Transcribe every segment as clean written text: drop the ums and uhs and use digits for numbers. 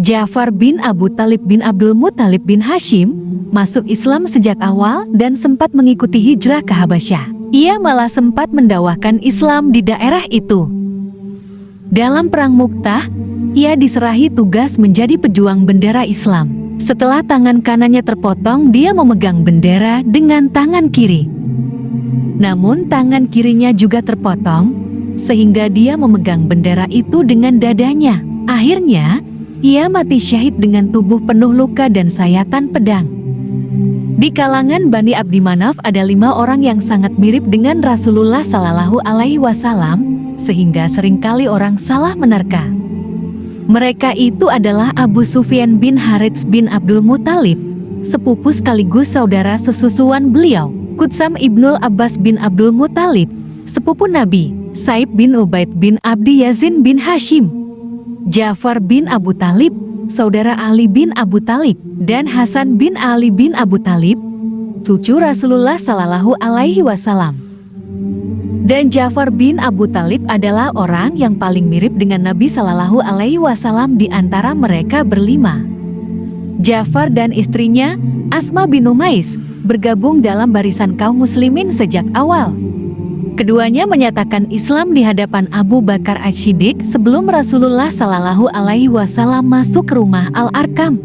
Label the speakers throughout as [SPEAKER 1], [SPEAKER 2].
[SPEAKER 1] Ja'far bin Abu Thalib bin Abdul Muthalib bin Hashim masuk Islam sejak awal dan sempat mengikuti hijrah ke Habasyah. Ia malah sempat mendakwahkan Islam di daerah itu. Dalam Perang Mu'tah, ia diserahi tugas menjadi pejuang bendera Islam. Setelah tangan kanannya terpotong, dia memegang bendera dengan tangan kiri. Namun tangan kirinya juga terpotong, sehingga dia memegang bendera itu dengan dadanya. Akhirnya, ia mati syahid dengan tubuh penuh luka dan sayatan pedang. Di kalangan Bani Abdi Manaf ada 5 orang yang sangat mirip dengan Rasulullah Shallallahu Alaihi Wasallam, sehingga seringkali orang salah menerka. Mereka itu adalah Abu Sufyan bin Harits bin Abdul Muthalib, sepupu sekaligus saudara sesusuan beliau. Qutsam ibnul Abbas bin Abdul Muthalib, sepupu Nabi. Saib bin Ubaid bin Abdi Yazin bin Hashim. Ja'far bin Abu Thalib, saudara Ali bin Abu Thalib, dan Hasan bin Ali bin Abu Thalib, cucu Rasulullah Shallallahu Alaihi Wasallam. Dan Ja'far bin Abu Thalib adalah orang yang paling mirip dengan Nabi Shallallahu Alaihi Wasallam di antara mereka berlima. Ja'far dan istrinya, Asma bin Umais, bergabung dalam barisan kaum muslimin sejak awal. Keduanya menyatakan Islam di hadapan Abu Bakar As-Siddiq sebelum Rasulullah Shallallahu Alaihi Wasallam masuk ke rumah Al-Arkam.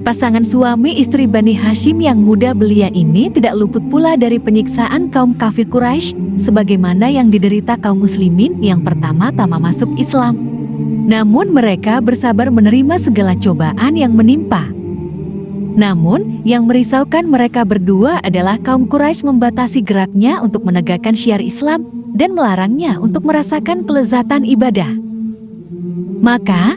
[SPEAKER 1] Pasangan suami istri Bani Hashim yang muda belia ini tidak luput pula dari penyiksaan kaum kafir Quraisy, sebagaimana yang diderita kaum muslimin yang pertama-tama masuk Islam. Namun mereka bersabar menerima segala cobaan yang menimpa. Namun, yang merisaukan mereka berdua adalah kaum Quraisy membatasi geraknya untuk menegakkan syiar Islam dan melarangnya untuk merasakan kelezatan ibadah. Maka,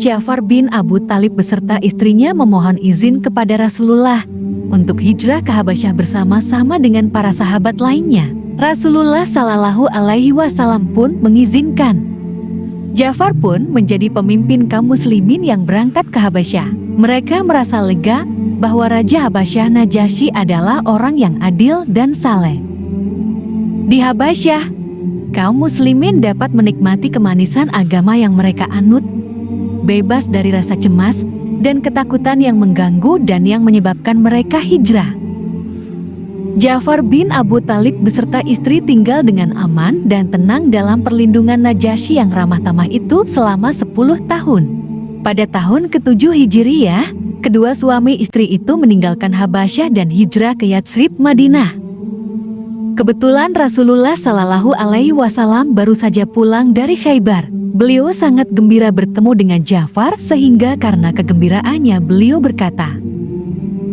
[SPEAKER 1] Ja'far bin Abu Thalib beserta istrinya memohon izin kepada Rasulullah untuk hijrah ke Habasyah bersama-sama dengan para sahabat lainnya. Rasulullah Shallallahu Alaihi Wasallam pun mengizinkan. Ja'far pun menjadi pemimpin kaum muslimin yang berangkat ke Habasyah. Mereka merasa lega bahwa Raja Habasyah Najasyi adalah orang yang adil dan saleh. Di Habasyah, kaum muslimin dapat menikmati kemanisan agama yang mereka anut, bebas dari rasa cemas dan ketakutan yang mengganggu dan yang menyebabkan mereka hijrah. Ja'far bin Abu Thalib beserta istri tinggal dengan aman dan tenang dalam perlindungan Najasyi yang ramah tamah itu selama 10 tahun. Pada tahun ke-7 Hijriyah, kedua suami istri itu meninggalkan Habasyah dan hijrah ke Yatsrib, Madinah. Kebetulan Rasulullah Shallallahu Alaihi Wasallam baru saja pulang dari Khaybar. Beliau sangat gembira bertemu dengan Ja'far sehingga karena kegembiraannya beliau berkata,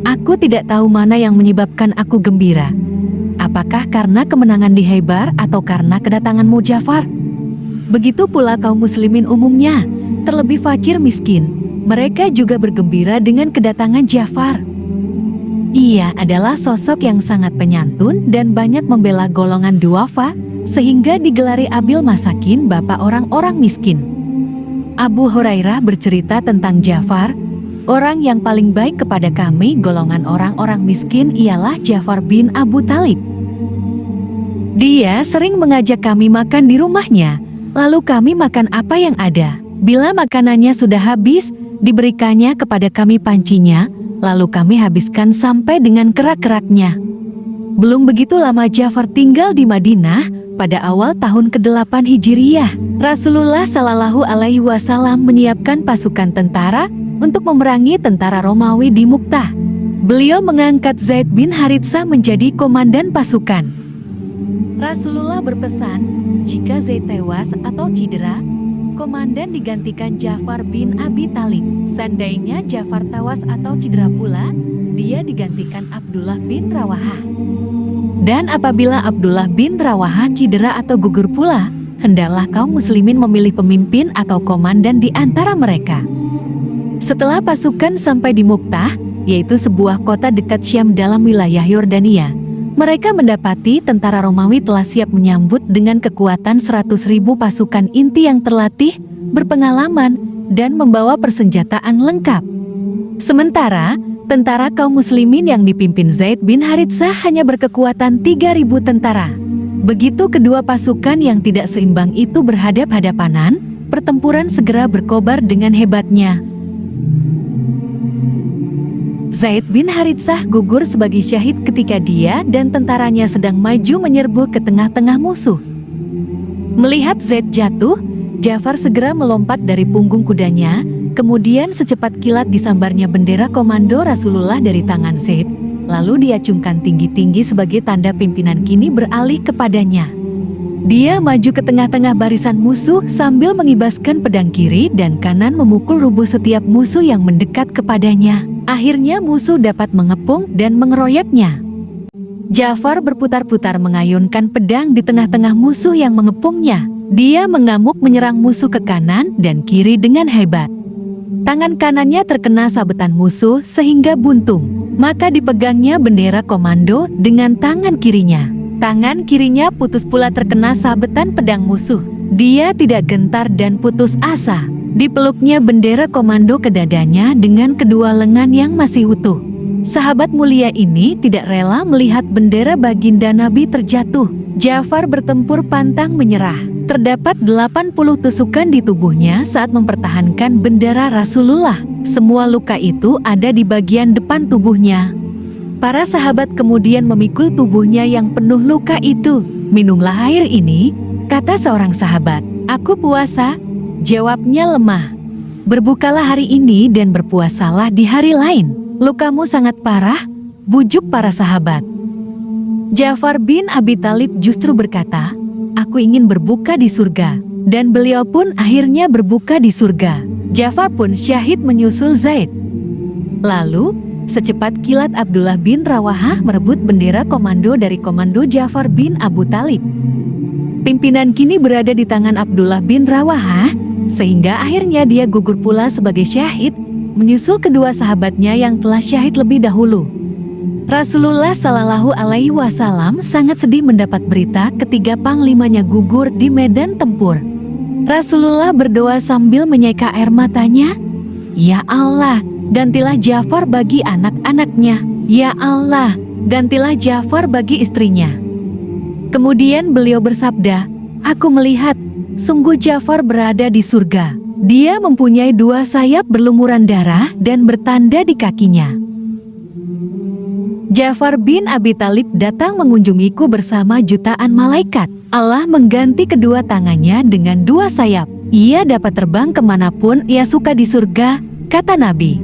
[SPEAKER 1] "Aku tidak tahu mana yang menyebabkan aku gembira. Apakah karena kemenangan di Khaybar atau karena kedatanganmu Ja'far?" Begitu pula kaum muslimin umumnya, terlebih fakir miskin, mereka juga bergembira dengan kedatangan Ja'far. Ia adalah sosok yang sangat penyantun dan banyak membela golongan duafa, sehingga digelari Abil Masakin, bapak orang-orang miskin. Abu Hurairah bercerita tentang Ja'far, orang yang paling baik kepada kami golongan orang-orang miskin ialah Ja'far bin Abu Thalib. Dia sering mengajak kami makan di rumahnya, lalu kami makan apa yang ada. Bila makanannya sudah habis, diberikannya kepada kami pancinya, lalu kami habiskan sampai dengan kerak-keraknya. Belum begitu lama Ja'far tinggal di Madinah, pada awal tahun ke-8 Hijriyah, Rasulullah Shallallahu Alaihi Wasallam menyiapkan pasukan tentara untuk memerangi tentara Romawi di Mu'tah. Beliau mengangkat Zaid bin Haritsah menjadi komandan pasukan. Rasulullah berpesan, jika Zaid tewas atau cedera, komandan digantikan Ja'far bin Abi Thalib. Seandainya Ja'far tewas atau cedera pula, dia digantikan Abdullah bin Rawahah. Dan apabila Abdullah bin Rawahah cedera atau gugur pula, hendaklah kaum muslimin memilih pemimpin atau komandan di antara mereka. Setelah pasukan sampai di Mu'tah, yaitu sebuah kota dekat Syam dalam wilayah Yordania, mereka mendapati tentara Romawi telah siap menyambut dengan kekuatan 100.000 pasukan inti yang terlatih, berpengalaman, dan membawa persenjataan lengkap. Sementara, tentara kaum muslimin yang dipimpin Zaid bin Haritsah hanya berkekuatan 3.000 tentara. Begitu kedua pasukan yang tidak seimbang itu berhadap-hadapanan, pertempuran segera berkobar dengan hebatnya. Zaid bin Haritsah gugur sebagai syahid ketika dia dan tentaranya sedang maju menyerbu ke tengah-tengah musuh. Melihat Zaid jatuh, Ja'far segera melompat dari punggung kudanya, kemudian secepat kilat disambarnya bendera komando Rasulullah dari tangan Zaid, lalu diacungkan tinggi-tinggi sebagai tanda pimpinan kini beralih kepadanya. Dia maju ke tengah-tengah barisan musuh sambil mengibaskan pedang kiri dan kanan memukul rubuh setiap musuh yang mendekat kepadanya. Akhirnya musuh dapat mengepung dan mengeroyoknya. Ja'far berputar-putar mengayunkan pedang di tengah-tengah musuh yang mengepungnya. Dia mengamuk menyerang musuh ke kanan dan kiri dengan hebat. Tangan kanannya terkena sabetan musuh sehingga buntung. Maka dipegangnya bendera komando dengan tangan kirinya. Tangan kirinya putus pula terkena sabetan pedang musuh. Dia tidak gentar dan putus asa. Dipeluknya bendera komando ke dadanya dengan kedua lengan yang masih utuh. Sahabat mulia ini tidak rela melihat bendera baginda Nabi terjatuh. Ja'far bertempur pantang menyerah. Terdapat 80 tusukan di tubuhnya saat mempertahankan bendera Rasulullah. Semua luka itu ada di bagian depan tubuhnya. Para sahabat kemudian memikul tubuhnya yang penuh luka itu. "Minumlah air ini," kata seorang sahabat. "Aku puasa," jawabnya lemah. "Berbukalah hari ini dan berpuasalah di hari lain. Lukamu sangat parah," bujuk para sahabat. Ja'far bin Abi Thalib justru berkata, "Aku ingin berbuka di surga." Dan beliau pun akhirnya berbuka di surga. Ja'far pun syahid menyusul Zaid. Lalu, secepat kilat Abdullah bin Rawahah merebut bendera komando dari komando Ja'far bin Abu Thalib. Pimpinan kini berada di tangan Abdullah bin Rawahah, sehingga akhirnya dia gugur pula sebagai syahid, menyusul kedua sahabatnya yang telah syahid lebih dahulu. Rasulullah Shallallahu Alaihi Wasallam sangat sedih mendapat berita ketiga panglimanya gugur di medan tempur. Rasulullah berdoa sambil menyeka air matanya, "Ya Allah, gantilah Ja'far bagi anak-anaknya. Ya Allah, gantilah Ja'far bagi istrinya." Kemudian beliau bersabda, "Aku melihat, sungguh Ja'far berada di surga. Dia mempunyai 2 sayap berlumuran darah dan bertanda di kakinya." Ja'far bin Abi Thalib datang mengunjungiku bersama jutaan malaikat. Allah mengganti kedua tangannya dengan 2 sayap. Ia dapat terbang kemanapun ia suka di surga, kata Nabi.